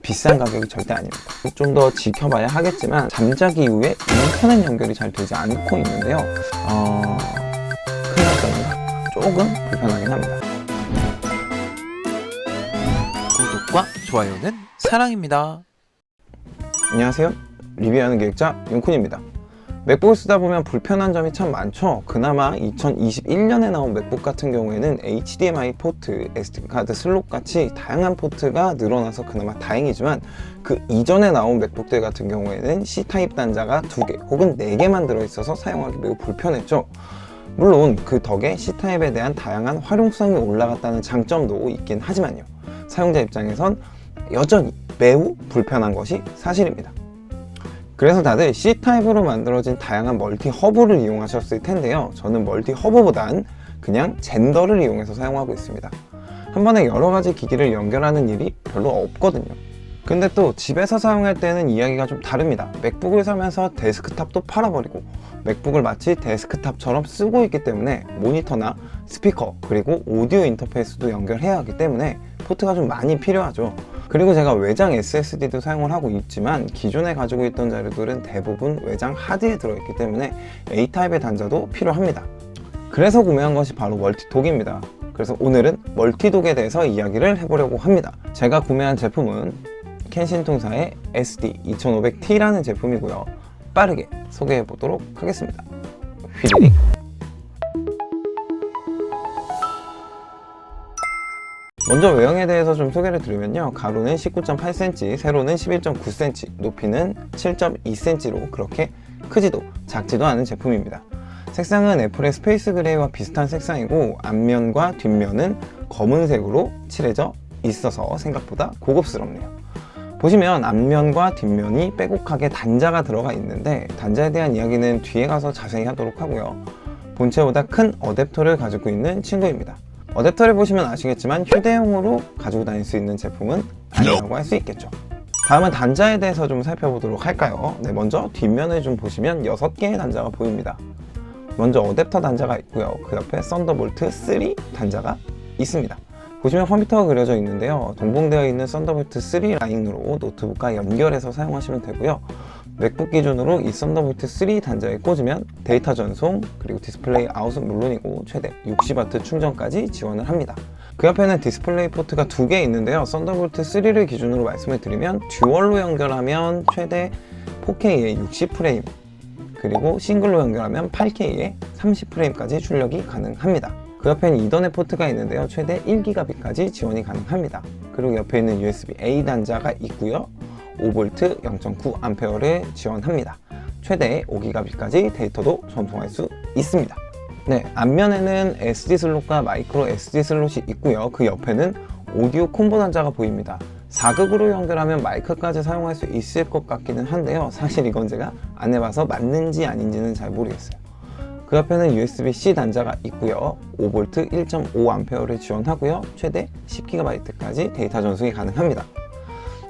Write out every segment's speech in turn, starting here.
비싼 가격이 절대 아닙니다. 좀 더 지켜봐야 하겠지만 잠자기 이후에 인터넷 연결이 잘 되지 않고 있는데요. 큰일 날 겁니다. 조금 불편하긴 합니다. 구독과 좋아요는 사랑입니다. 안녕하세요. 리뷰하는 기획자 윤쿤입니다. 맥북을 쓰다 보면 불편한 점이 참 많죠. 그나마 2021년에 나온 맥북 같은 경우에는 HDMI 포트, SD카드 슬롯 같이 다양한 포트가 늘어나서 그나마 다행이지만 그 이전에 나온 맥북들 같은 경우에는 C타입 단자가 2개 혹은 4개만 들어있어서 사용하기 매우 불편했죠. 물론 그 덕에 C타입에 대한 다양한 활용성이 올라갔다는 장점도 있긴 하지만요. 사용자 입장에선 여전히 매우 불편한 것이 사실입니다. 그래서 다들 C타입으로 만들어진 다양한 멀티 허브를 이용하셨을 텐데요. 저는 멀티 허브보단 그냥 젠더를 이용해서 사용하고 있습니다. 한 번에 여러 가지 기기를 연결하는 일이 별로 없거든요. 근데 또 집에서 사용할 때는 이야기가 좀 다릅니다. 맥북을 사면서 데스크탑도 팔아버리고 맥북을 마치 데스크탑처럼 쓰고 있기 때문에 모니터나 스피커 그리고 오디오 인터페이스도 연결해야 하기 때문에 포트가 좀 많이 필요하죠. 그리고 제가 외장 SSD도 사용을 하고 있지만 기존에 가지고 있던 자료들은 대부분 외장 하드에 들어있기 때문에 A타입의 단자도 필요합니다. 그래서 구매한 것이 바로 멀티독입니다. 그래서 오늘은 멀티독에 대해서 이야기를 해보려고 합니다. 제가 구매한 제품은 켄신통사의 SD2500T라는 제품이고요. 빠르게 소개해 보도록 하겠습니다. 휘리릭. 먼저 외형에 대해서 좀 소개를 드리면요. 가로는 19.8cm, 세로는 11.9cm, 높이는 7.2cm로 그렇게 크지도 작지도 않은 제품입니다. 색상은 애플의 스페이스 그레이와 비슷한 색상이고 앞면과 뒷면은 검은색으로 칠해져 있어서 생각보다 고급스럽네요. 보시면 앞면과 뒷면이 빼곡하게 단자가 들어가 있는데 단자에 대한 이야기는 뒤에 가서 자세히 하도록 하고요. 본체보다 큰 어댑터를 가지고 있는 친구입니다. 어댑터를 보시면 아시겠지만 휴대용으로 가지고 다닐 수 있는 제품은 아니라고 할 수 있겠죠. 다음은 단자에 대해서 좀 살펴보도록 할까요? 네, 먼저 뒷면을 좀 보시면 6개의 단자가 보입니다. 먼저 어댑터 단자가 있고요. 그 옆에 썬더볼트 3 단자가 있습니다. 보시면 컴퓨터가 그려져 있는데요. 동봉되어 있는 썬더볼트 3 라인으로 노트북과 연결해서 사용하시면 되고요. 맥북 기준으로 이 썬더볼트 3 단자에 꽂으면 데이터 전송 그리고 디스플레이 아웃은 물론이고 최대 60W 충전까지 지원을 합니다. 그 옆에는 디스플레이 포트가 2개 있는데요. 썬더볼트 3를 기준으로 말씀을 드리면 듀얼로 연결하면 최대 4K에 60프레임 그리고 싱글로 연결하면 8K에 30프레임까지 출력이 가능합니다. 그 옆에는 이더넷 포트가 있는데요. 최대 1GB까지 지원이 가능합니다. 그리고 옆에 있는 USB-A 단자가 있고요. 5V 0.9A를 지원합니다. 최대 5GB까지 데이터도 전송할 수 있습니다. 네, 앞면에는 SD 슬롯과 마이크로 SD 슬롯이 있고요. 그 옆에는 오디오 콤보 단자가 보입니다. 4극으로 연결하면 마이크까지 사용할 수 있을 것 같기는 한데요. 사실 이건 제가 안 해봐서 맞는지 아닌지는 잘 모르겠어요. 그 옆에는 USB-C 단자가 있고요. 5V 1.5A를 지원하고요. 최대 10GB까지 데이터 전송이 가능합니다.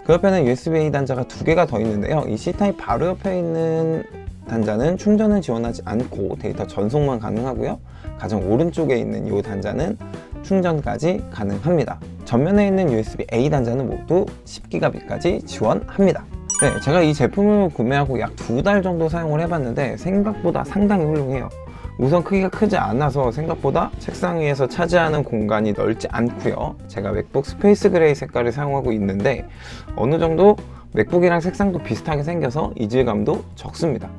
그 옆에는 USB-A 단자가 2개가 더 있는데요. 이 C타입 바로 옆에 있는 단자는 충전을 지원하지 않고 데이터 전송만 가능하고요. 가장 오른쪽에 있는 이 단자는 충전까지 가능합니다. 전면에 있는 USB-A 단자는 모두 10GB까지 지원합니다. 네, 제가 이 제품을 구매하고 약 2달 정도 사용을 해봤는데 생각보다 상당히 훌륭해요. 우선 크기가 크지 않아서 생각보다 책상 위에서 차지하는 공간이 넓지 않고요. 제가 맥북 스페이스 그레이 색깔을 사용하고 있는데 어느 정도 맥북이랑 색상도 비슷하게 생겨서 이질감도 적습니다.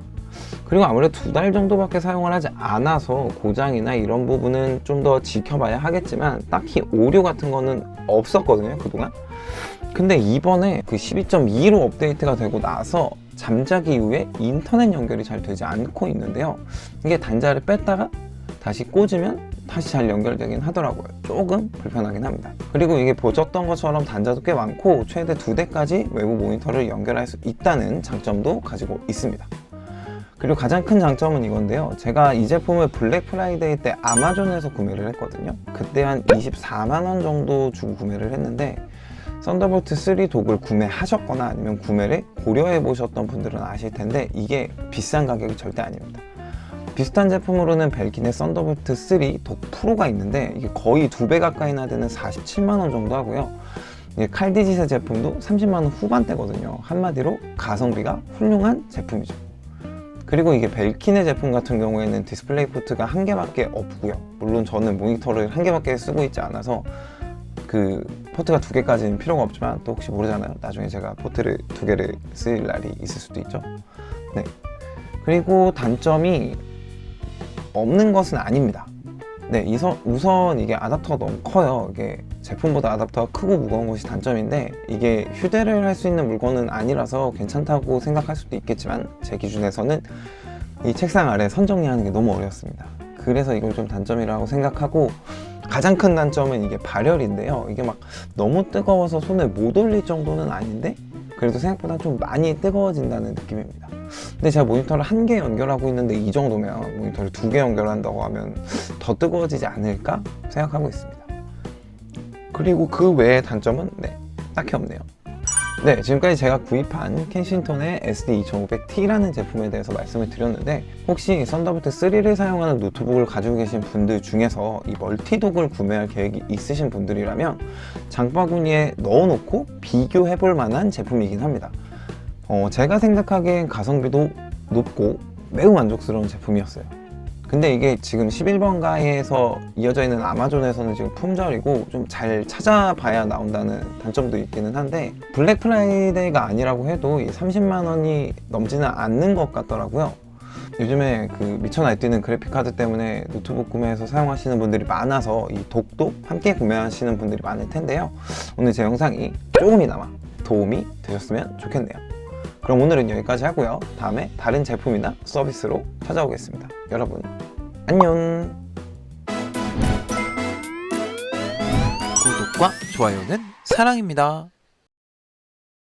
그리고 아무래도 2달 정도밖에 사용을 하지 않아서 고장이나 이런 부분은 좀 더 지켜봐야 하겠지만 딱히 오류 같은 거는 없었거든요, 그동안. 근데 이번에 그 12.2로 업데이트가 되고 나서 잠자기 이후에 인터넷 연결이 잘 되지 않고 있는데요. 이게 단자를 뺐다가 다시 꽂으면 다시 잘 연결되긴 하더라고요. 조금 불편하긴 합니다. 그리고 이게 보셨던 것처럼 단자도 꽤 많고 최대 2대까지 외부 모니터를 연결할 수 있다는 장점도 가지고 있습니다. 그리고 가장 큰 장점은 이건데요. 제가 이 제품을 블랙 프라이데이 때 아마존에서 구매를 했거든요. 그때 한 24만원 정도 주고 구매를 했는데 썬더볼트 3 독을 구매하셨거나 아니면 구매를 고려해 보셨던 분들은 아실 텐데 이게 비싼 가격이 절대 아닙니다. 비슷한 제품으로는 벨킨의 썬더볼트 3 독 프로가 있는데 이게 거의 2배 가까이나 되는 47만원 정도 하고요. 이게 칼디짓의 제품도 30만원 후반대거든요. 한마디로 가성비가 훌륭한 제품이죠. 그리고 이게 벨킨의 제품 같은 경우에는 디스플레이 포트가 한 개밖에 없고요. 물론 저는 모니터를 한 개밖에 쓰고 있지 않아서 그 포트가 두 개까지는 필요가 없지만 또 혹시 모르잖아요. 나중에 제가 포트를 두 개를 쓸 날이 있을 수도 있죠. 네. 그리고 단점이 없는 것은 아닙니다. 네, 우선 이게 아답터가 너무 커요. 이게 제품보다 아답터가 크고 무거운 것이 단점인데, 이게 휴대를 할 수 있는 물건은 아니라서 괜찮다고 생각할 수도 있겠지만, 제 기준에서는 이 책상 아래 선 정리하는 게 너무 어렵습니다. 그래서 이걸 좀 단점이라고 생각하고, 가장 큰 단점은 이게 발열인데요. 이게 막 너무 뜨거워서 손을 못 올릴 정도는 아닌데, 그래도 생각보다 좀 많이 뜨거워진다는 느낌입니다. 근데 제가 모니터를 한 개 연결하고 있는데 이 정도면 모니터를 두 개 연결한다고 하면 더 뜨거워지지 않을까 생각하고 있습니다. 그리고 그 외의 단점은 딱히 없네요. 네, 지금까지 제가 구입한 켄싱턴의 SD2500T라는 제품에 대해서 말씀을 드렸는데, 혹시 썬더볼트 3를 사용하는 노트북을 가지고 계신 분들 중에서 이 멀티독을 구매할 계획이 있으신 분들이라면 장바구니에 넣어놓고 비교해볼 만한 제품이긴 합니다. 제가 생각하기엔 가성비도 높고 매우 만족스러운 제품이었어요. 근데 이게 지금 11번가에서 이어져 있는 아마존에서는 지금 품절이고 좀 잘 찾아봐야 나온다는 단점도 있기는 한데, 블랙 프라이데이가 아니라고 해도 이 30만원이 넘지는 않는 것 같더라고요. 요즘에 그 미쳐 날뛰는 그래픽카드 때문에 노트북 구매해서 사용하시는 분들이 많아서 이 독도 함께 구매하시는 분들이 많을 텐데요. 오늘 제 영상이 조금이나마 도움이 되셨으면 좋겠네요. 그럼 오늘은 여기까지 하고요. 다음에 다른 제품이나 서비스로 찾아오겠습니다. 여러분, 안녕! 구독과 좋아요는 사랑입니다.